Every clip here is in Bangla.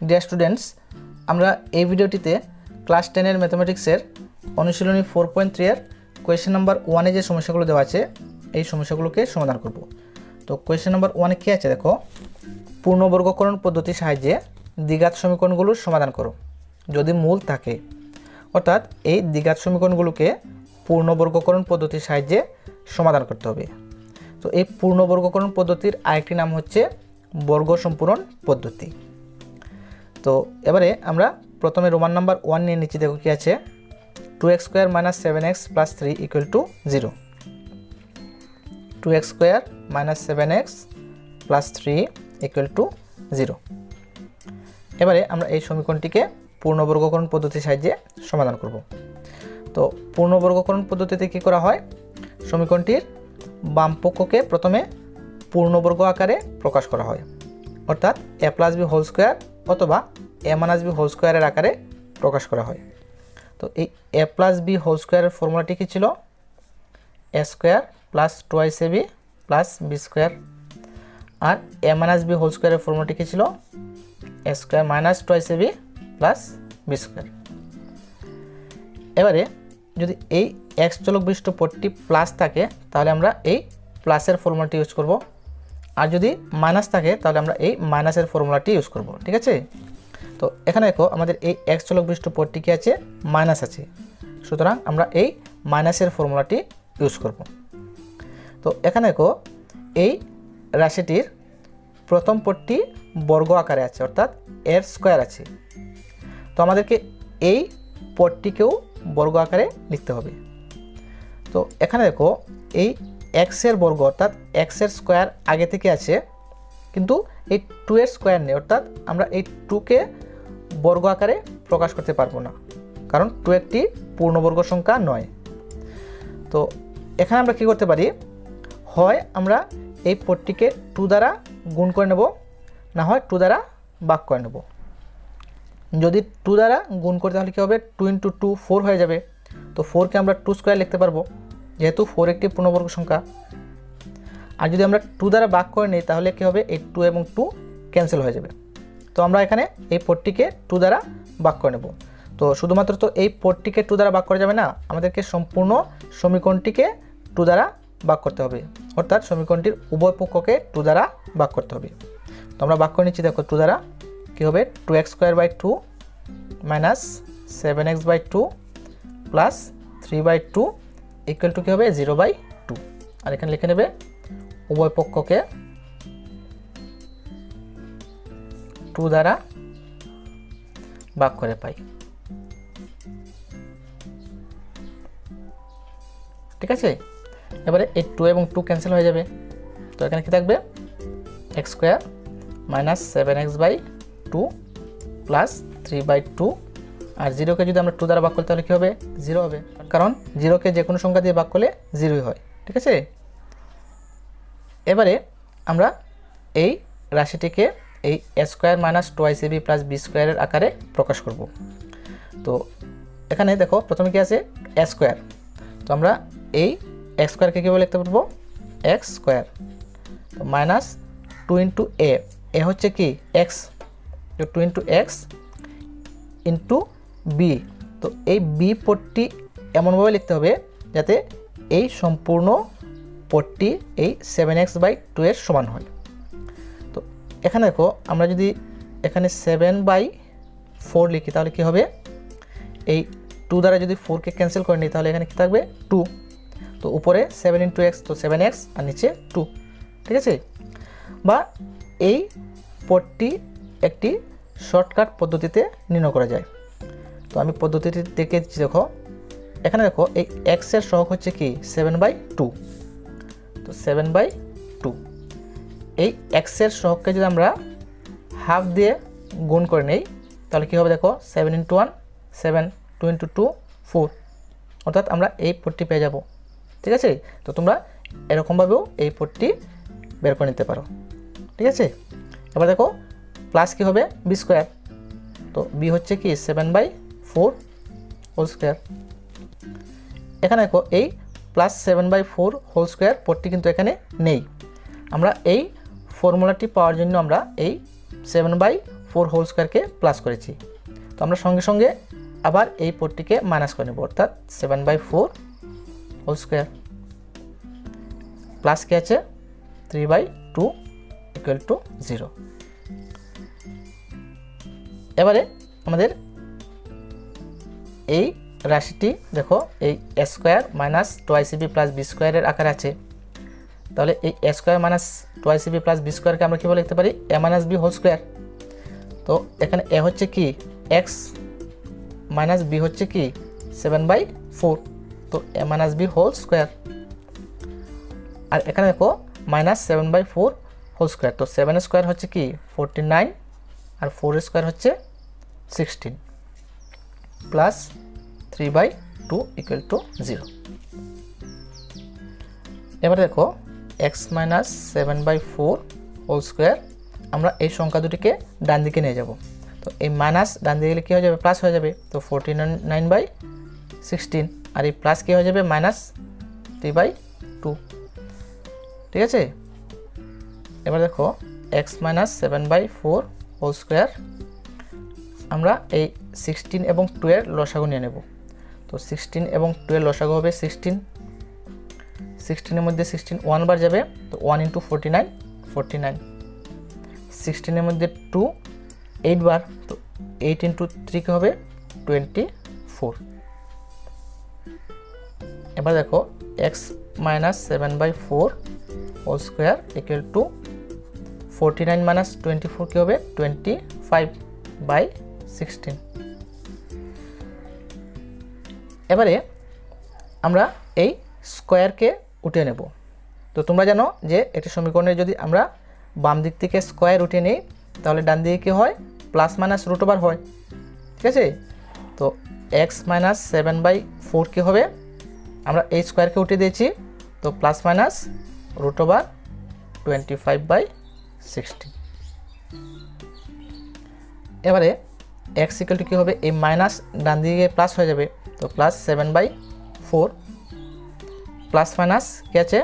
ডিয়ার স্টুডেন্টস, আমরা এই ভিডিওটিতে ক্লাস 10 ম্যাথমেটিক্সের অনুশীলনী 4.3 এর কোয়েশ্চেন নাম্বার 1 যে সমস্যাগুলো দেওয়া আছে এই সমস্যাগুলোকে সমাধান করব। তো কোয়েশ্চেন নাম্বার 1 কি আছে দেখো, পূর্ণবর্গকরণ পদ্ধতির সাহায্যে দ্বিঘাত সমীকরণগুলোর সমাধান করো যদি মূল থাকে। অর্থাৎ এই দ্বিঘাত সমীকরণগুলোকে পূর্ণবর্গকরণ পদ্ধতির সাহায্যে সমাধান করতে হবে। তো এই পূর্ণবর্গকরণ পদ্ধতির আরেকটি নাম হচ্ছে বর্গ সম্পূরণ পদ্ধতি। তো এবারে আমরা প্রথমে রোমান নাম্বার 1 নিয়ে নিচ্ছি। দেখো কি আছে, 2x² - 7x + 3 = 0। 2x² - 7x + 3 = 0। এবারে আমরা এই সমীকরণটিকে পূর্ণবর্গকরণ পদ্ধতির সাহায্যে সমাধান করব। তো পূর্ণবর্গকরণ পদ্ধতিতে কি করা হয়, সমীকরণটির বাম পক্ষকে প্রথমে পূর্ণবর্গ আকারে প্রকাশ করা হয়, অর্থাৎ a + b² অথবা a - b² এর আকারে প্রকাশ করা হয়। তো এই a + b² এর ফর্মুলাটি কি ছিল, a² + 2ab + b²। R a - b² এর ফর্মুলাটি কি ছিল, a² - 2ab + b²। এবারে যদি এই x চলক বিশিষ্ট পদটি প্লাস থাকে তাহলে আমরা এই প্লাসের ফর্মুলাটি ইউজ করব, আর যদি মাইনাস থাকে তাহলে আমরা এই মাইনাসের ফর্মুলাটি ইউজ করব। ঠিক আছে, তো এখানে দেখো আমাদের এই x চলক বিশিষ্ট পদটি কি আছে, মাইনাস আছে, সুতরাং আমরা এই মাইনাসের ফর্মুলাটি ইউজ করব। তো এখানে দেখো এই রাশিটির প্রথম পদটি বর্গ আকারে আছে, অর্থাৎ এর স্কোয়ার আছে। তো আমাদেরকে এই পদটিকেও বর্গ আকারে লিখতে হবে। তো এখানে দেখো এই x এর বর্গ অর্থাৎ x এর স্কোয়ার আগে থেকে আছে, কিন্তু এই 2 এর স্কোয়ার নেই, অর্থাৎ আমরা এই 2কে বর্গ আকারে প্রকাশ করতে পারবো না, কারণ 2 একটি পূর্ণবর্গ সংখ্যা নয়। তো এখানে আমরা কি করতে পারি, হয় আমরা এই পদটিকে 2 দ্বারা গুণ করে নেব, না হয় 2 দ্বারা ভাগ করে নেব। যদি 2 দ্বারা গুণ করি তাহলে কী হবে, 2 × 2 4 হয়ে যাবে। তো 4কে আমরা 2² লিখতে পারবো, যেহেতু 4 একটি পূর্ণবর্গ সংখ্যা। আর যদি আমরা 2 দ্বারা ভাগ করে নিই তাহলে কী হবে, এই 2 এবং 2 ক্যান্সেল হয়ে যাবে। তো আমরা এখানে এই পদটিকে 2 দ্বারা ভাগ করে নেব। তো শুধুমাত্র তো এই পদটিকে 2 দ্বারা ভাগ করা যাবে না, আমাদেরকে সম্পূর্ণ সমীকরণটিকে 2 দ্বারা ভাগ করতে হবে, অর্থাৎ সমীকরণটির উভয় পক্ষকে 2 দ্বারা ভাগ করতে হবে। তো আমরা ভাগ করে নিচ্ছি। দেখো 2 দ্বারা কী হবে, 2x² / 2 - 7x/2 + 3/2 = কী হবে, 0/2। আর এখানে লিখে নেবে উভয় পক্ষকে 2 দ্বারা ভাগ করে পাই। ঠিক আছে, এবারে এই 2 এবং 2 ক্যান্সেল হয়ে যাবে। তো এখানে কি থাকবে, x² - 7x/2 + 3/2। আর 0কে যদি আমরা 2 দ্বারা ভাগ করি তাহলে কী হবে, 0 হবে, কারণ 0কে যে কোনো সংখ্যা দিয়ে ভাগ করলে 0ই হয়। ঠিক আছে, এবারে আমরা এই রাশিটিকে এই a² - 2ab + b² এর আকারে প্রকাশ করব। তো এখানে দেখো প্রথমে কি আছে, a²। তো আমরা এই x²কে কীভাবে লিখতে পারবো, x²। তো -2 × a হচ্ছে কি x, তো 2 × x * b। তো এই b পদটি এমনভাবে লিখতে হবে যাতে এই সম্পূর্ণ পদটি এই 7x/2 এর সমান হয়। তো এখানে দেখো আমরা যদি এখানে 7/4 লিখি তাহলে কি হবে, এই 2 দ্বারা যদি 4কে ক্যান্সেল করে নিই তাহলে এখানে কি থাকবে, 2। তো উপরে 7 × x, তো 7x, আর নিচে 2। ঠিক আছে, বা এই পদটি একটি শর্টকাট পদ্ধতিতে নির্ণয় করা যায়। তো আমি পদ্ধতিটি দেখে দেখো, এখানে দেখো এই x এর সহগ হচ্ছে কি 7/2। তো 7/2 এই x এর সহগকে যদি আমরা হাফ দিয়ে গুণ করে নেই তাহলে কী হবে, দেখো 7 × 1 7, 2 × 2 4, অর্থাৎ আমরা এই পদটি পেয়ে যাব। ঠিক আছে, তো তোমরা এরকমভাবেও এই পদটি বের করে নিতে পারো। ঠিক আছে, এবার দেখো প্লাস কী হবে, b²। তো b হচ্ছে কি 7/4 হোল স্কোয়ার। এখানে দেখো এই +7/4 হোল স্কোয়ার পদটি কিন্তু এখানে নেই। আমরা এই ফর্মুলাটি পাওয়ার জন্য আমরা এই 7/4 4 হোল স্কোয়ারকে প্লাস করেছি। তো আমরা সঙ্গে সঙ্গে আবার এই পদটিকে মাইনাস করে নেব, অর্থাৎ 7/4 হোল স্কোয়ার প্লাস কি আছে 3/2 ইকুয়াল টু 0। এবারে আমাদের এই রাশিটি দেখো এই a square minus 2ac plus b স্কোয়ারের আকারে আছে। তাহলে এই a square minus 2ac plus b স্কোয়ারকে আমরা কীভাবে লিখতে পারি, a minus b whole square. তো এখানে a হচ্ছে কি x মাইনাস b হচ্ছে কি 7/4, তো a minus b whole square. আর এখানে দেখো মাইনাস 7/4 হোল স্কোয়ার, তো 7 স্কোয়ার হচ্ছে কি 49 আর 4 স্কোয়ার হচ্ছে 16 প্লাস 3/2 ইকুয়াল টু 0। এবার দেখো x মাইনাস 7/4 হোল স্কোয়ার, আমরা এই সংখ্যা দুটিকে ডান দিকে নিয়ে যাব। তো এই মাইনাস ডান দিকে গেলে কী হয়ে যাবে, প্লাস হয়ে যাবে। তো 49/16 আর এই প্লাস কী হয়ে যাবে মাইনাস 3/2, ঠিক আছে। এবার দেখো x মাইনাস 7/4 হোল স্কোয়ার, আমরা এই 16 এবং 2 এর লসাগু নিয়ে নেব। তো 16 এবং 2 এর লসাগু হবে 16, 16 এর মধ্যে 16 1 বার যাবে, তো 1 × 49 49, 16 এর মধ্যে 2 8 বার, তো 8 × 3 কি হবে 24। এবার দেখো x minus 7/4 whole square equal to 49 minus 24 কি হবে 25/16। এবারে আমরা এই স্কোয়ারকে উঠিয়ে নেব। তো তোমরা জানো যে একটি সমীকরণে যদি আমরা বাম দিক থেকে স্কোয়ার উঠিয়ে নিই তাহলে ডান দিকে কী হয়, প্লাস মাইনাস রুট ওভার হয়, ঠিক আছে। তো x মাইনাস 7/4 কী হবে, আমরা এই স্কোয়ারকে উঠিয়ে দিয়েছি, তো প্লাস মাইনাস রুট ওভার 25/16। এবারে x ইকুয়াল টু কী হবে, এই মাইনাস ডান দিকে প্লাস হয়ে যাবে, তো প্লাস 7/4 প্লাস মাইনাস কী আছে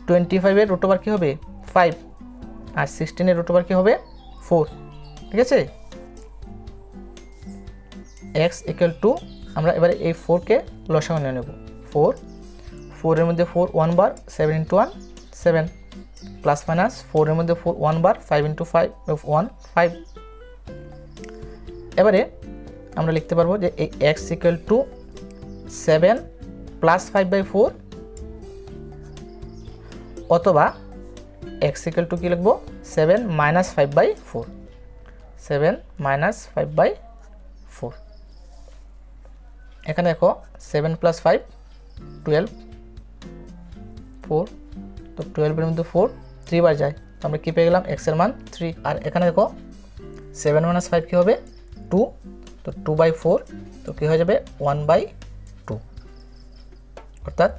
25 এর রুট ওভার কী হবে 5 আর 16 এর রুট ওভার কী হবে 4, ঠিক আছে। x ইকুয়াল টু আমরা এবারে এই 4কে লসাগু নিয়ে নেব। 4 এর মধ্যে 4 1 বার, 7 × 1 7 প্লাস মাইনাস 4 এর মধ্যে 4 1 বার, 5 × 5 1 5। এবারে আমরা লিখতে পারবো যে এই x ইকুয়াল টু 7 প্লাস 5/4 অথবা x ইকুয়াল টু কী লিখবো 7 মাইনাস 5/4, 7 মাইনাস 5/4। এখানে দেখো 7 প্লাস 5 12 4, তো 12 এর মধ্যে 4 3 বার যায়, তো আমরা কী পেয়ে গেলাম x এর মান 3। আর এখানে দেখো 7 মাইনাস 5 কী হবে 2, তো 2/4, তো কী হয়ে যাবে 1/2, অর্থাৎ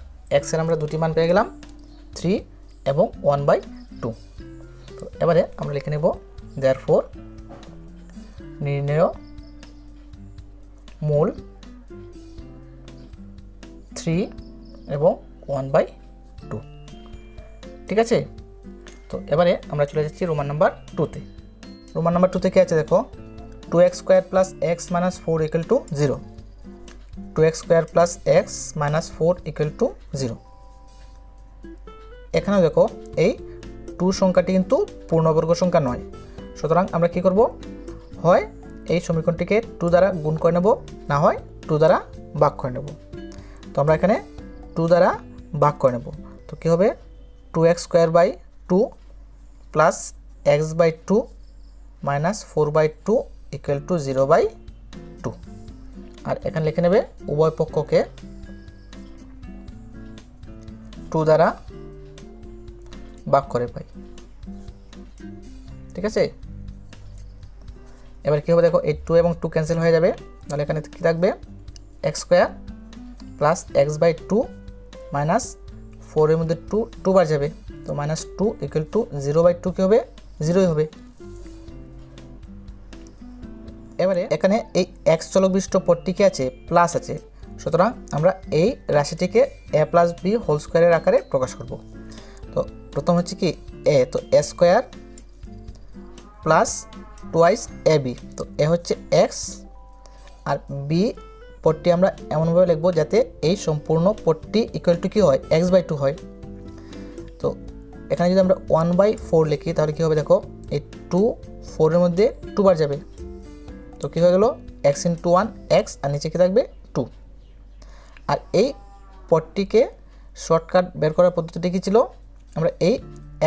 x এর আমরা দুটি মান পেয়ে গেলাম 3 এবং 1/2। তো এবারে আমরা লিখে নেব therefore নির্ণেয় মূল 3 এবং 1/2, ঠিক আছে। তো এবারে আমরা চলে যাচ্ছি রোমান নাম্বার 2তে। রোমান নাম্বার 2তে কী আছে দেখো, 2x square plus x minus 4 equal to 0, 2x square plus x minus 4 equal to 0। এখানে দেখো এই 2 সংখ্যাটি কিন্তু পূর্ণবর্গ সংখ্যা নয়, সুতরাং আমরা কি করব, হয় এই সমীকরণটিকে 2 দ্বারা গুণ করে নেব, না হয় 2 দ্বারা ভাগ করে নেব। তো আমরা এখানে 2 দ্বারা ভাগ করে নেব, তো কী হবে 2x square by 2 plus x/2 minus 4/2 equal to 0/2। আর এখানে লিখে নেবে উভয় পক্ষকে 2 দ্বারা ভাগ করে পাই, ঠিক আছে। এবার কী হবে দেখো এই 2 এবং 2 ক্যান্সেল হয়ে যাবে, তাহলে এখানে কী থাকবে x square plus x/2 minus 4 এর মধ্যে 2 বার যাবে, তো মাইনাস 2 ইকুয়াল টু 0/2 কী হবে 0ই হবে। এবারে এখানে এই x চলক বিশিষ্ট পদটি কি আছে প্লাস আছে, সুতরাং আমরা এই রাশিটিকে a প্লাস b হোল স্কোয়ারের আকারে প্রকাশ করব। তো প্রথম হচ্ছে কি a, তো a square plus twice a b. তো এ হচ্ছে এক্স আর বি পদটি আমরা এমনভাবে লিখব যাতে এই সম্পূর্ণ পদটি ইকুয়াল টু কী হয়, x/2 হয়। তো এখানে যদি আমরা 1/4 লিখি তাহলে কী হবে দেখো, এই 2 4-এর মধ্যে 2 বার যাবে, তো কী হয়ে গেল x × 1 x, আর নিচে কী থাকবে 2। আর এই পদটিকে শর্টকাট বের করার পদ্ধতিটি কী ছিল, আমরা এই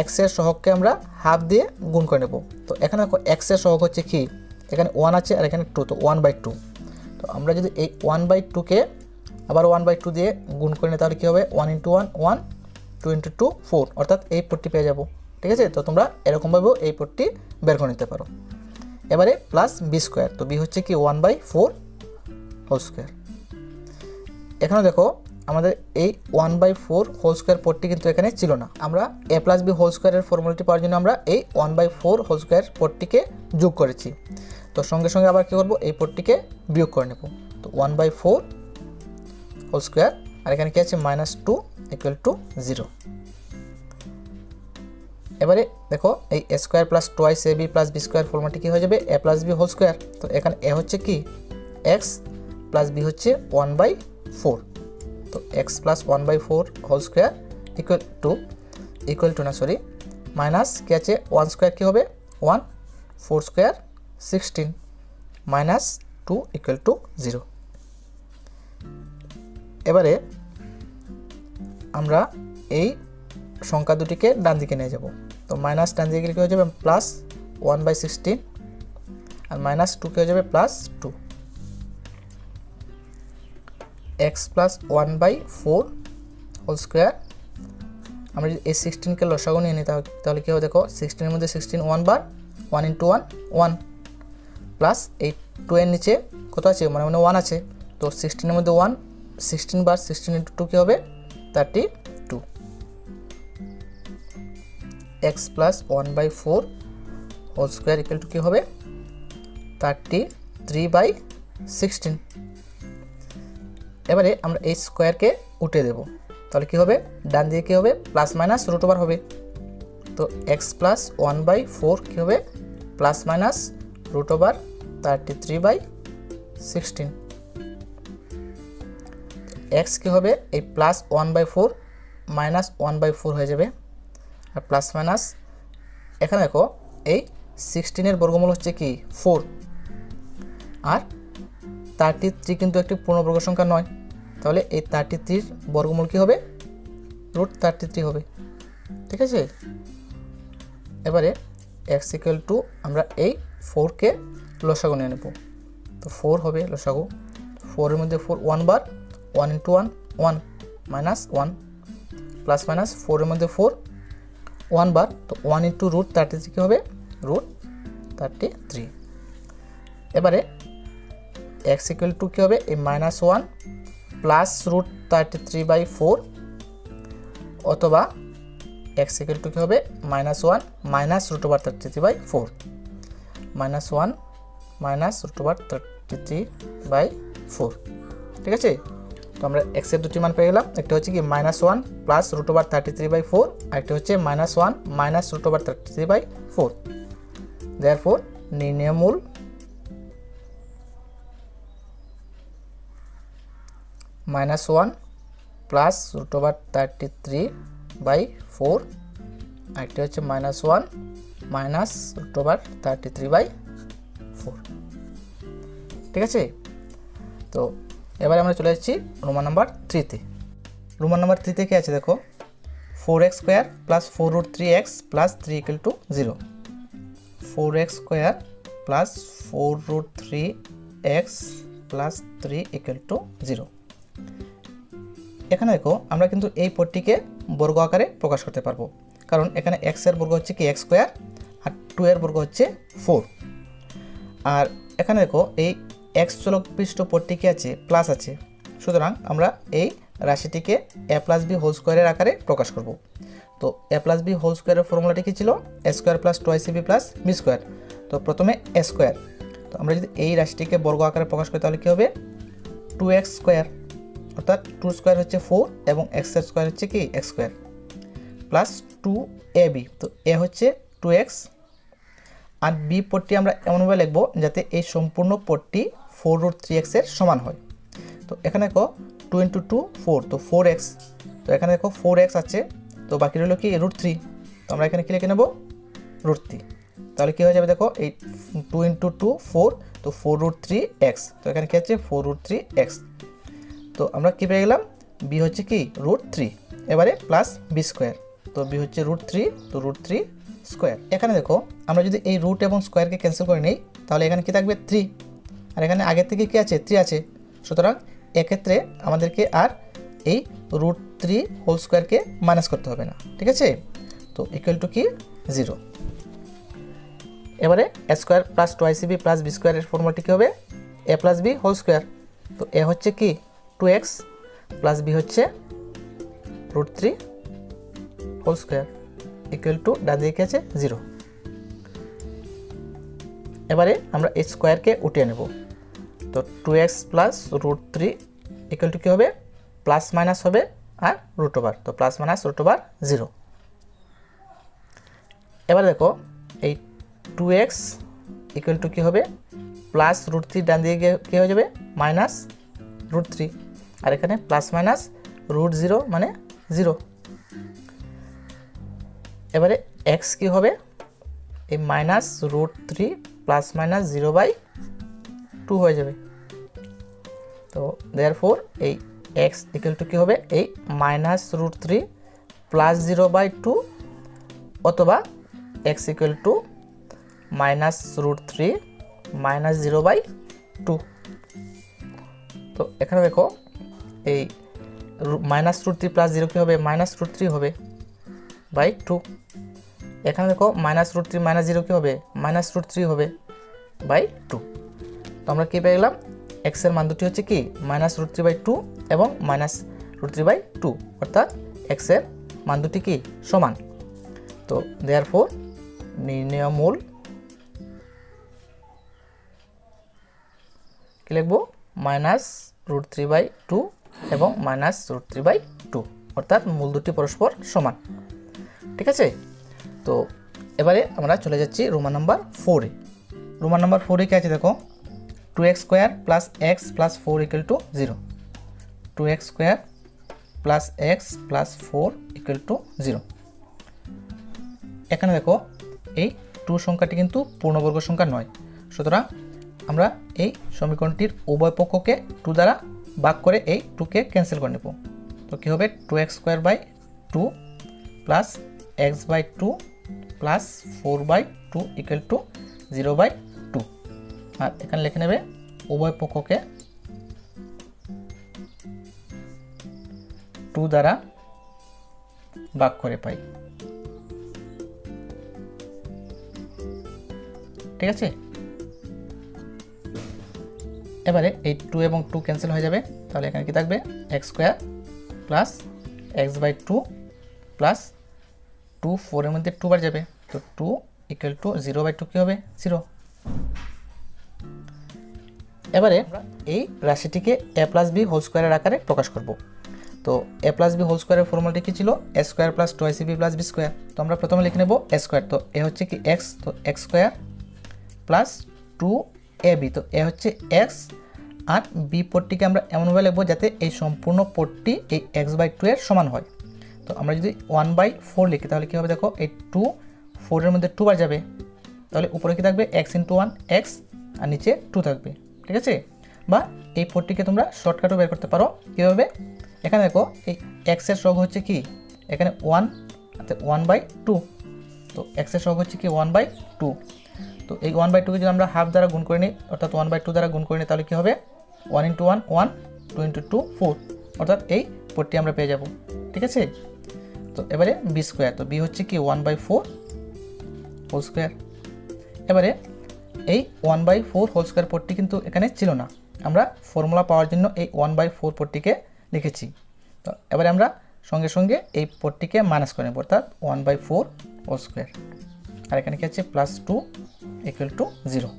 এক্সের সহগকে আমরা হাফ দিয়ে গুণ করে নেব। তো এখানে দেখো এক্সের সহগ হচ্ছে কি, এখানে 1 আছে আর এখানে 2, তো 1/2। তো আমরা যদি এই 1/2কে আবার 1/2 দিয়ে গুণ করে নিই তাহলে কী হবে, 1 × 1 1, 2 × 2 4, অর্থাৎ এই পদটি পেয়ে যাব। ঠিক আছে, তো তোমরা এরকমভাবেও এই পদটি বের করে নিতে পারো। এবারে প্লাস বি স্কোয়ার, তো বি হচ্ছে কি 1/4 হোল স্কোয়ার। এখানে দেখো আমাদের এই 1/4 হোল স্কোয়ার পদটি কিন্তু এখানে ছিল না, আমরা a + b হোল স্কোয়ারের ফর্মুলাটি পাওয়ার জন্য আমরা এই 1/4 হোল স্কোয়ার পদটিকে যোগ করেছি। তো সঙ্গে সঙ্গে আবার কী করব, এই পদটিকে বিয়োগ করে নেব। তো 1/4 হোল স্কোয়ার, আর এখানে কী আছে -2 = 0। এবারে দেখো এই a square plus twice ab plus B square ফর্মুলাটি কী হয়ে যাবে, a + b হোল স্কোয়ার। তো এখানে a হচ্ছে কি x প্লাস b হচ্ছে 1/4, তো x plus 1/4 whole square equal to minus কী আছে 1 স্কোয়ার কী হবে 1, 4 স্কোয়ার 16, -2 = 0। এবারে আমরা এই সংখ্যা দুটিকে ডান দিকে নিয়ে যাব। তো মাইনাস ডান দিকে কী হয়ে যাবে প্লাস 1/16, আর -2 কী হয়ে যাবে +2। x প্লাস 1/4 হোল স্কোয়ার, আমরা যদি এই 16কে লসাগু নিয়ে নিই তাহলে কী হবে দেখো, 16-এর মধ্যে 16 1 বার, 1 × 1 1, প্লাস এই 2 এর নিচে কত আছে, মানে 1 আছে। তো 16-এর মধ্যে 1, 16 বার, 16 × 2 কী হবে 32। x plus 1/4 whole square equal to কী হবে 33/16। এবারে আমরা এই স্কোয়ারকে উঠে দেব, তাহলে কী হবে ডান দিকে কী হবে ± হবে। তো x প্লাস 1/4 কী হবে ±√33/16। x কী হবে এই +1/4 -1/4 হয়ে যাবে, আর প্লাস মাইনাস এখানে দেখো এই 16-এর বর্গমূল হচ্ছে কি 4, আর 33 কিন্তু একটি পূর্ণবর্গ সংখ্যা নয়, তাহলে এই 33-র বর্গমূল কী হবে √33 হবে। ঠিক আছে, এবারে x = আমরা এই 4কে লসাগু নিয়ে নেব। তো 4 হবে লসাগু, 4-এর মধ্যে 4 1 বার, 1 × 1 1, -1, প্লাস মাইনাস 4-এর মধ্যে 4 1 বার, তো 1 × √33 কী হবে √33। এবারে x = কী হবে এই -1 প্লাস √33/4, অথবা x = কী হবে -1 -√33/4, -1 -√33/4। ঠিক আছে, তো আমরা x এর দুটি মান পেয়ে গেলাম, একটা হচ্ছে কি -1 প্লাস √33/4, আর একটা হচ্ছে -1 -√33/4। দেয়ারফর নির্ণেয় মূল -1 প্লাস √33/4, আরেকটি হচ্ছে -1 -√33/4। ঠিক আছে, তো এবারে আমরা চলে যাচ্ছি রোমান নাম্বার 3-তে। রোমান নাম্বার 3-তে কী আছে দেখো, 4x² plus 4√3x plus 3 = 0। 4x² plus 4√3x plus 3 = 0। এখানে দেখো আমরা কিন্তু এই পদটিকে বর্গ আকারে প্রকাশ করতে পারবো, কারণ এখানে x এর বর্গ হচ্ছে কি x² আর 2 এর বর্গ হচ্ছে 4। আর এখানে দেখো এই x চলক বিশিষ্ট পদটি কি আছে প্লাস আছে, সুতরাং আমরা এই রাশিটিকে a + b হোল স্কোয়ারের আকারে প্রকাশ করব। তো a + b হোল স্কোয়ারের ফর্মুলাটি কি ছিল a² + 2ac² + b²। তো প্রথমে a², তো আমরা যদি এই রাশিটিকে বর্গ আকারে প্রকাশ করি তাহলে কী হবে 2x², অর্থাৎ 2² হচ্ছে 4 এবং x² হচ্ছে কি x² প্লাস 2ab, তো a হচ্ছে 2x আর বি পদটি আমরা এমনভাবে লিখব যাতে এই সম্পূর্ণ পদটি 4√3x এর সমান হয়। তো এখানে দেখো 2 × 2 4, তো 4x, তো এখানে দেখো 4x আছে, তো বাকি রইল কি √3, তো আমরা এখানে কি লিখে নেব √3। তাহলে কি হয়ে যাবে দেখো এই 2 × 2 4, তো 4√3x, তো এখানে কি আছে 4√3x। তো আমরা কি পেয়ে গেলাম বি হচ্ছে কি √3, এবারে প্লাস বি স্কোয়ার, তো বি হচ্ছে √3, তো √3 স্কোয়ার। এখানে দেখো আমরা যদি এই রুট এবং স্কোয়ারকে ক্যান্সেল করে নিই তাহলে এখানে কি থাকবে 3, আর এখানে আগের থেকে কি আছে 3 আছে, সুতরাং এক্ষেত্রে আমাদেরকে আর এই √3 হোল স্কোয়ারকে মাইনাস করতে হবে না, ঠিক আছে। তো ইকুয়াল টু কি 0। এবারে A square plus 2ac plus B স্কোয়ারের ফর্মুলাটি কী হবে a plus B whole square. তো এ হচ্ছে কি 2x প্লাস বি হচ্ছে √3 হোল স্কোয়ার ইকুয়াল টু ডান দিকে আছে 0। এবারে আমরা এই স্কোয়ারকে উঠিয়ে নেব, তো 2x প্লাস √3 ইকুয়াল টু কী হবে প্লাস মাইনাস হবে আর √ওভার, তো প্লাস মাইনাস √ওভার 0। এবার দেখো এই 2x ইকুয়াল টু কী হবে প্লাস √3, ডান দিকে কী হয়ে যাবে মাইনাস √3, আর এখানে প্লাস মাইনাস √0 মানে 0। এবারে x কি হবে এই মাইনাস √3 প্লাস মাইনাস 0/2 হয়ে যাবে। তো দেয়ারফোর এই x ইকুয়াল টু কী হবে এই মাইনাস √3 প্লাস 0/2 অথবা x equal to minus √3 minus 0/2। তো এখানে দেখো এই মাইনাস √3 প্লাস 0 কী হবে মাইনাস √3 হবে /2। এখানে দেখো মাইনাস √3 মাইনাস 0 কী হবে মাইনাস √3 হবে /2। তো আমরা কী পেয়ে গেলাম x এর মান দুটি হচ্ছে কি মাইনাস √3/2 এবং মাইনাস √3/2, অর্থাৎ x এর মান দুটি কি সমান। তো দেয়ারফোর নির্ণেয় মূল কি লিখবো মাইনাস √3/2 এবং মাইনাস √3/2, অর্থাৎ মূল দুটি পরস্পর সমান, ঠিক আছে। তো এবারে আমরা চলে যাচ্ছি রোমান নাম্বার 4-এ। রোমান নাম্বার 4-এ কি আছে দেখো 2x square plus x plus 4 equal to 0, 2x square plus x plus 4 equal to 0। এখানে দেখো এই 2 সংখ্যাটি কিন্তু পূর্ণবর্গ সংখ্যা নয়, সুতরাং আমরা এই সমীকরণটির উভয় পক্ষকে 2 দ্বারা ভাগ করে এই 2কে ক্যান্সেল করে নেব। তো কী হবে 2x square by 2 plus x/2 plus 4/2 equal to 0/2, আর এখানে লিখে নেবে উভয় পক্ষকে 2 দ্বারা ভাগ করে পাই, ঠিক আছে। এবারে এই 2 এবং 2 ক্যান্সেল হয়ে যাবে, তাহলে এখানে কি থাকবে x square plus x/2 plus 2 4 এর মধ্যে 2 বার যাবে, তো 2 ইকুয়াল টু 0/2 কী হবে 0। এবারে এই রাশিটিকে a প্লাস বি হোল স্কোয়ারের আকারে প্রকাশ করব। তো a প্লাস বি হোল স্কোয়ারের ফর্মুলাটি কী ছিল a square plus 2ac plus B square. তো আমরা প্রথমে লিখে নেব a স্কোয়ার, তো a হচ্ছে কি x, তো x স্কোয়ার প্লাস 2ab, তো a হচ্ছে x, আর বি পদটিকে আমরা এমনভাবে লিখব যাতে এই সম্পূর্ণ পদটি এই x/2 এর সমান হয়। তো আমরা যদি 1/4 লিখি তাহলে কী হবে দেখো এই 2 4 এর মধ্যে 2 বার যাবে, তাহলে উপরে কি থাকবে x × 1 x, আর নিচে 2 থাকবে, ঠিক আছে। বা এই পদটিকে তোমরা শর্টকাটও বের করতে পারো কীভাবে, এখানে দেখো এই x এর সহগ হচ্ছে কি এখানে 1, 1/2, তো x এর সহগ হচ্ছে কি 1/2, তো এই 1/2কে যদি আমরা হাফ দ্বারা গুণ করে নিই অর্থাৎ 1/2 দ্বারা গুণ করে নিই তাহলে কী হবে 1 × 1 1, 2 × 2 4, অর্থাৎ এই পদটি আমরা পেয়ে যাব, ঠিক আছে। তো এবারে বি স্কোয়ার, তো বি হচ্ছে কি 1/4 হোল স্কোয়ার। এবারে এই 1/4 হোল স্কোয়ার পদটি কিন্তু এখানে ছিল না, আমরা ফর্মুলা পাওয়ার জন্য এই 1/4 পদটিকে লিখেছি। তো এবারে আমরা সঙ্গে সঙ্গে এই পদটিকে মাইনাস করে নেব, অর্থাৎ 1/4 হোল স্কোয়ার, আর এখানে কি আছে প্লাস 2 ইকুয়াল টু 0।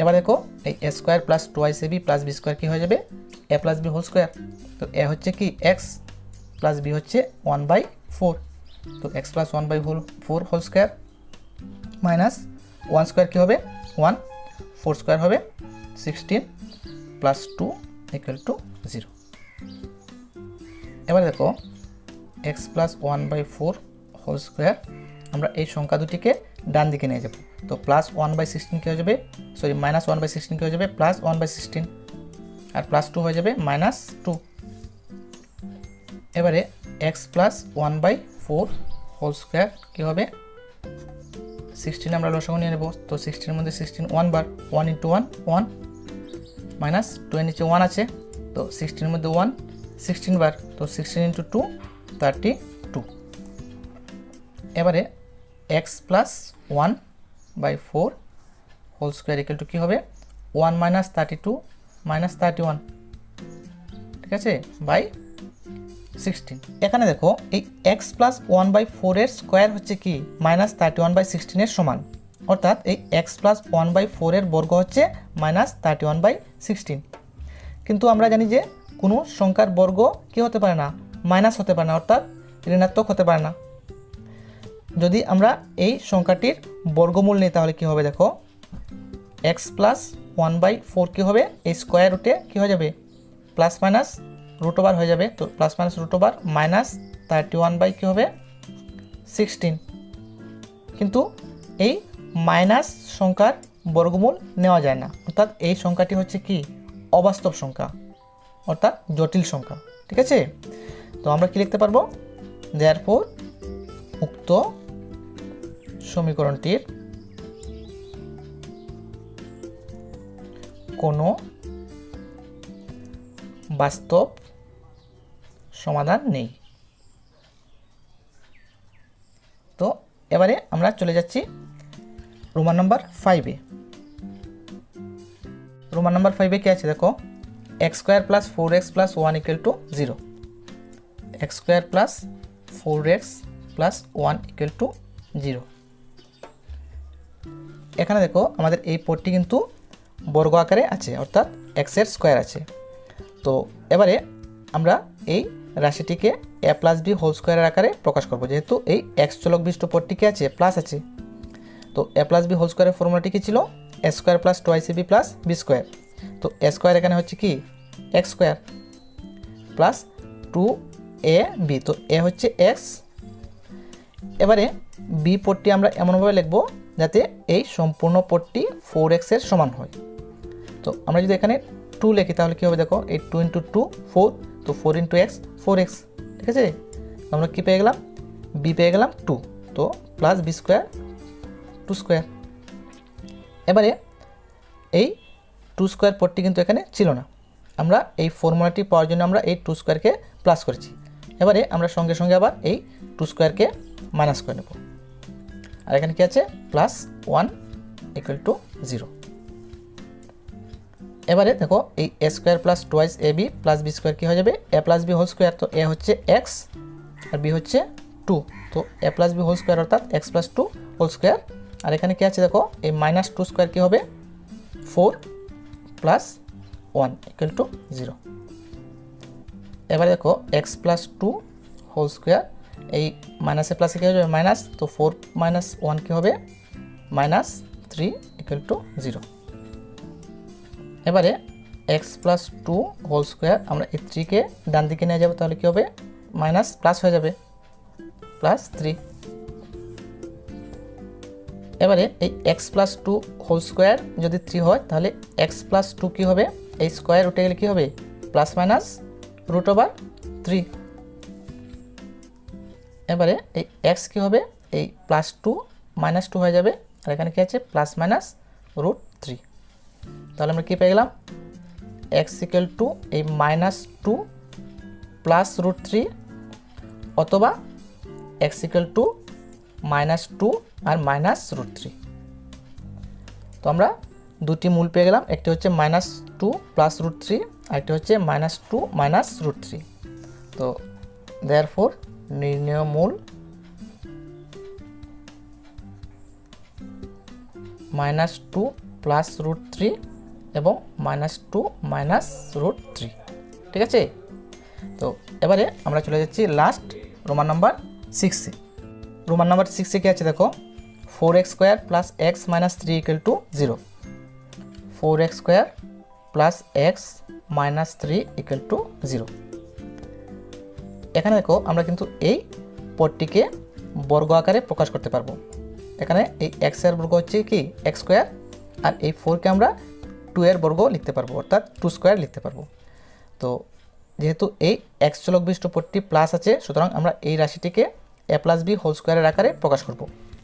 এবার দেখো এই a square plus 2ac plus B square কী হয়ে যাবে a plus B whole square. তো a হচ্ছে কি x প্লাস b হচ্ছে 1/4, তো x plus 1/4 whole square minus 1 square কী হবে 1, 4 স্কোয়ার হবে 16 প্লাস 2 ইকুয়াল টু 0। এবার দেখো এক্স প্লাস 1/4 হোল স্কোয়ার, আমরা এই সংখ্যা দুটিকে ডান দিকে নিয়ে যাব। তো প্লাস 1/16 কী হয়ে যাবে, সরি মাইনাস 1/16 কী হয়ে যাবে প্লাস 1/16, আর প্লাস 2 হয়ে যাবে মাইনাস 2। এবারে এক্স প্লাস 1/4 হোল স্কোয়ার কী হবে 16 আমরা লসাগু নিয়ে নেব। তো 16 মধ্যে 16 1 বার, 1 × 1 1, মাইনাস 2 এর নিচে 1 আছে, তো 16 এর মধ্যে 1 16 বার, তো 16 × 2 32। এবারে x plus 1/4 whole square equal to কী হবে 1 মাইনাস 32 মাইনাস 31, ঠিক আছে, বাই 16। এখানে দেখো এই এক্স প্লাস 1/4 এর স্কোয়ার হচ্ছে কি মাইনাস 31/16 এর সমান, অর্থাৎ এই এক্স প্লাস 1/4 এর বর্গ হচ্ছে মাইনাস 31/16। কিন্তু আমরা জানি যে কোনো সংখ্যার বর্গ কী হতে পারে না মাইনাস হতে পারে না, অর্থাৎ ঋণাত্মক হতে পারে না। যদি আমরা এই সংখ্যাটির বর্গমূল নিই তাহলে কী হবে দেখো এক্স প্লাস 1/4 কী হবে এই স্কোয়ার রুটে কী হয়ে যাবে প্লাস মাইনাস রুট ওভার হয়ে যাবে, তো plus minus root over minus 31 কী হবে 16। কিন্তু এই মাইনাস সংখ্যার বর্গমূল নেওয়া যায় না, অর্থাৎ এই সংখ্যাটি হচ্ছে কি অবাস্তব সংখ্যা, অর্থাৎ জটিল সংখ্যা, ঠিক আছে। তো আমরা কি লিখতে পারবো, দেয়ারফর উক্ত সমীকরণটির কোনো বাস্তব সমাধান নেই। তো এবারে আমরা চলে যাচ্ছি রোমান নাম্বার 5-এ। রোমান নাম্বার 5-এ কি আছে দেখো x² + 4x + 1 = 0, x² + 4x + 1 = 0। এখানে দেখো আমাদের এই পদটি কিন্তু বর্গ আকারে আছে, অর্থাৎ x এর স্কোয়ার আছে। তো এবারে আমরা এই রাশিটিকে a + b হোল স্কোয়ারের আকারে প্রকাশ করব, যেহেতু এই x চলক বিশিষ্ট পদটিকে আছে প্লাস আছে। তো a + b হোল স্কোয়ারের ফর্মুলাটি কি ছিল a² + 2ab + b²। তো a স্কোয়ার এখানে হচ্ছে কি x² প্লাস 2ab, তো a হচ্ছে x। এবারে b পদটি আমরা এমনভাবে লিখব যাতে এই সম্পূর্ণ পদটি 4x এর সমান হয়। তো আমরা যদি এখানে 2 লিখি তাহলে কী হবে দেখো এই 2 × 2 4, তো 4 × x 4x, ঠিক আছে। আমরা কী পেয়ে গেলাম b পেয়ে গেলাম 2, তো প্লাস b² 2²। এবারে এই 2² পদটি কিন্তু এখানে ছিল না, আমরা এই ফর্মুলাটি পাওয়ার জন্য আমরা এই 2² প্লাস করেছি। এবারে আমরা সঙ্গে সঙ্গে আবার এই 2² মাইনাস করে নেব, আর এখানে কি আছে +1 = 0। এবারে দেখো এই a² + 2ab + b² কী হয়ে যাবে a + b হোল স্কোয়ার। তো a হচ্ছে x আর b হচ্ছে 2, তো a + b হোল স্কোয়ার অর্থাৎ x + 2 হোল স্কোয়ার। আর এখানে কি আছে দেখো এই -2² কী হবে 4 + 1 = 0। এবারে দেখো x + 2 হোল স্কোয়ার, এই মাইনাসে প্লাসে কী হয়ে যাবে মাইনাস, তো 4 - 1 কী হবে -3 = 0। এবারে x + 2 হোল স্কোয়ার, আমরা এই 3 কে ডান দিকে নিয়ে যাব তাহলে কী হবে মাইনাস প্লাস হয়ে যাবে +3। এবারে এই x + 2 হোল স্কোয়ার যদি 3 হয় তাহলে x + 2 কী হবে এই স্কোয়ার উঠে গেলে কী হবে +√3। এবারে এই x কী হবে এই +2 - 2 হয়ে যাবে, আর এখানে কী আছে +√3। তাহলে আমরা কী পেয়ে গেলাম x = এই -2 +√3 অথবা x = -2 আর -√3। তো আমরা দুটি মূল পেয়ে গেলাম, একটি হচ্ছে -2 +√3 আর একটি হচ্ছে -2 -√3। তো দেয়ারফর নির্ণেয় মূল -2 +√3 এবং -2 -√3, ঠিক আছে। তো এবারে আমরা চলে যাচ্ছি লাস্ট রোমান নাম্বার 6-এ। রোমান নাম্বার 6-এ কী আছে দেখো 4x square plus x minus 3 equal to 0, 4x square plus x minus 3 equal to 0। এখানে দেখো আমরা কিন্তু এই পদটিকে বর্গ আকারে প্রকাশ করতে পারবো। এখানে এই এক্স এর বর্গ হচ্ছে কি এক্স স্কোয়ার, আর এই 4কে আমরা 2 এর বর্গ লিখতে পারবো, অর্থাৎ 2 স্কোয়ার লিখতে পারবো। তো যেহেতু এই এক্স চলক বিশিষ্ট পদটি প্লাস আছে, সুতরাং আমরা এই রাশিটিকে এ প্লাস বি হোল স্কোয়ারের আকারে প্রকাশ করব।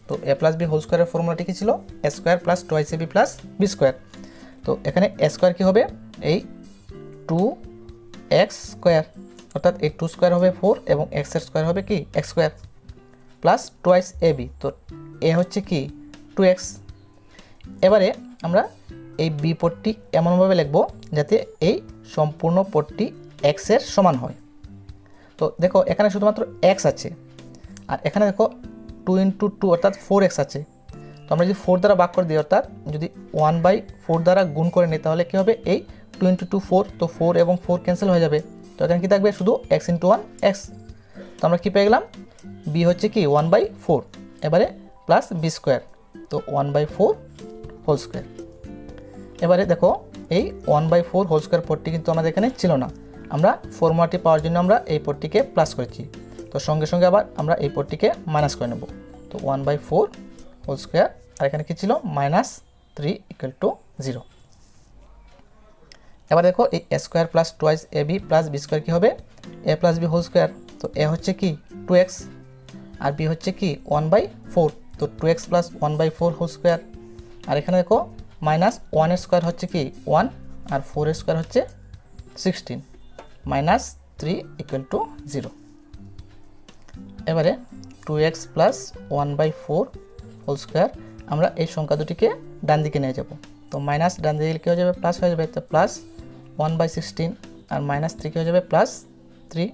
তো এ প্লাস বি হোল স্কোয়ারের ফর্মুলাটি কী ছিল? A square plus 2ac plus B square. তো এখানে এ স্কোয়ার কী হবে? এই 2x স্কোয়ার, অর্থাৎ এই 2 স্কোয়ার হবে 4 এবং x এর স্কোয়ার হবে কি x স্কোয়ার প্লাস 2ab। তো এ হচ্ছে কি 2x। এবারে আমরা এই বি পদটি এমনভাবে লিখব যাতে এই সম্পূর্ণ পদটি x এর সমান হয়। তো দেখো এখানে শুধুমাত্র x আছে, আর এখানে দেখো 2 × 2 অর্থাৎ 4x আছে। তো আমরা যদি 4 দ্বারা ভাগ করে দিই, অর্থাৎ যদি 1/4 দ্বারা গুণ করে নিই, তাহলে কী হবে? এই 2 × 2 4, তো 4 এবং 4 ক্যান্সেল হয়ে যাবে। তো এখানে কী থাকবে? শুধু x × 1 x। তো আমরা কী পেয়ে গেলাম? b হচ্ছে কি 1/4, এবারে প্লাস বি স্কোয়ার, তো 1/4 হোল স্কোয়ার। এবারে দেখো এই 1/4 হোল স্কোয়ার পদটি কিন্তু আমাদের এখানে ছিল না, আমরা ফর্মুলাটি পাওয়ার জন্য আমরা এই পদটিকে প্লাস করেছি। তো সঙ্গে সঙ্গে আবার আমরা এই পদটিকে মাইনাস করে নেব। তো 1/4 হোল স্কোয়ার, আর এখানে কী ছিল? -3 = 0। এবার দেখো এই A square plus 2ab plus B square কী হবে? A plus B whole square. তো এ হচ্ছে কি 2x আর বি হচ্ছে কি 1/4, তো 2x প্লাস 1/4 হোল স্কোয়ার। আর এখানে দেখো -1 এর স্কোয়ার হচ্ছে কি 1, আর 4 এর স্কোয়ার হচ্ছে 16, -3 = 0। এবারে 2x প্লাস 1/4 হোল স্কোয়ার, আমরা এই সংখ্যা দুটিকে ডান দিকে নিয়ে যাব। তো মাইনাস ডান দিকে কী হয়ে যাবে? প্লাস হয়ে যাবে, তো প্লাস 1/16, আর -3 কী হয়ে যাবে? +3।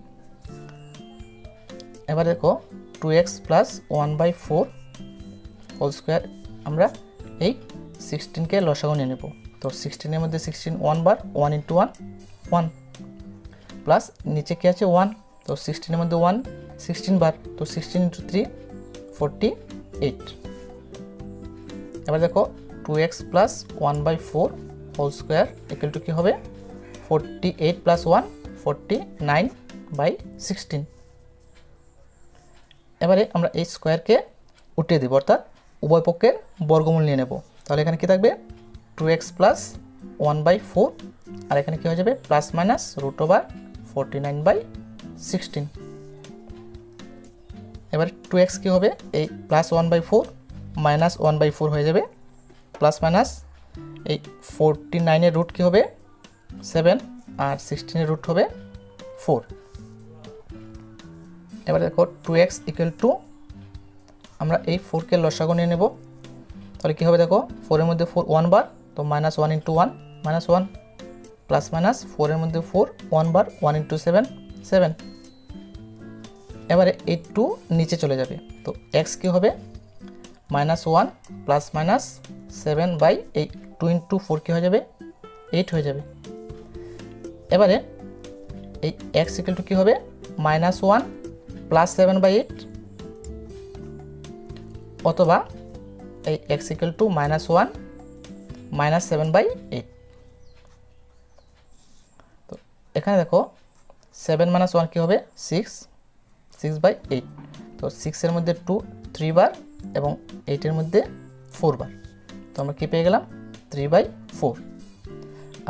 এবার দেখো 2x প্লাস 1/4 হোল স্কোয়ার, আমরা এই 16কে লসাগু নিয়ে নেব। তো 16 এর মধ্যে 16 1 বার, 1 × 1 1, প্লাস নিচে কী আছে 1, তো 16 এর মধ্যে 1 16 বার, তো 16 × 3 48। এবার দেখো 2x plus 1/4 whole square equal to কী হবে? 48 + 1 49/16। এবারে আমরা এই স্কোয়ারকে উঠিয়ে দেব, অর্থাৎ উভয় পক্ষের বর্গমূল নিয়ে নেব। তাহলে এখানে কি থাকবে? 2x প্লাস 1/4, আর এখানে কী হয়ে যাবে? Plus minus √49/16। এবারে 2x কী হবে? এই প্লাস 1/4 মাইনাস 1/4 হয়ে যাবে, প্লাস মাইনাস এই 49 রুট কী হবে? 7, আর 16 রুট হবে 4। এবার দেখো 2x = আমরা এই 4কে লসাগু নিয়ে নেব। তাহলে কী হবে? দেখো 4 এর মধ্যে 4 1 বার, তো -1 × 1 -1, প্লাস মাইনাস 4 এর মধ্যে 4 1 বার, 1 × 7 7। এবারে এই 2 নিচে চলে যাবে, তো x কী হবে? -1 প্লাস মাইনাস 7 এই 2 × 4 কী হয়ে যাবে? 8 হয়ে যাবে। এবারে এই x = কী হবে? -1 প্লাস 7/8, অথবা এই x = -1 - 7/8। তো এখানে দেখো 7 - 1 কী হবে? 6 6/8। তো 6 এর মধ্যে 2 3 বার এবং 8 এর মধ্যে 4 বার, তো আমরা কী পেয়ে গেলাম? 3/4।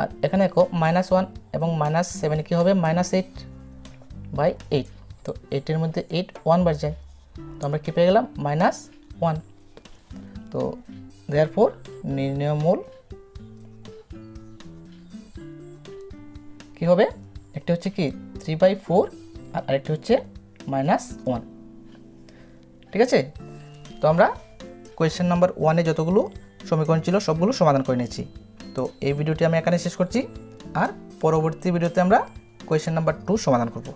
আর এখানে দেখো -1 এবং -7 কী হবে? -8/8। তো 8 এর মধ্যে 8 1 বার যায়, তো আমরা কী পেয়ে গেলাম? -1। তো দেয়ারফর নির্ণেয় মূল কী হবে? একটি হচ্ছে কি 3/4 আর আরেকটি হচ্ছে -1। ঠিক আছে? তো আমরা কোয়েশ্চেন নাম্বার 1-এ যতগুলো সমীকরণ ছিল সবগুলো সমাধান করে নিয়েছি। তো এই ভিডিওটি আমি এখানে শেষ করছি, আর পরবর্তী ভিডিওতে আমরা কোয়েশ্চেন নাম্বার 2 সমাধান করব।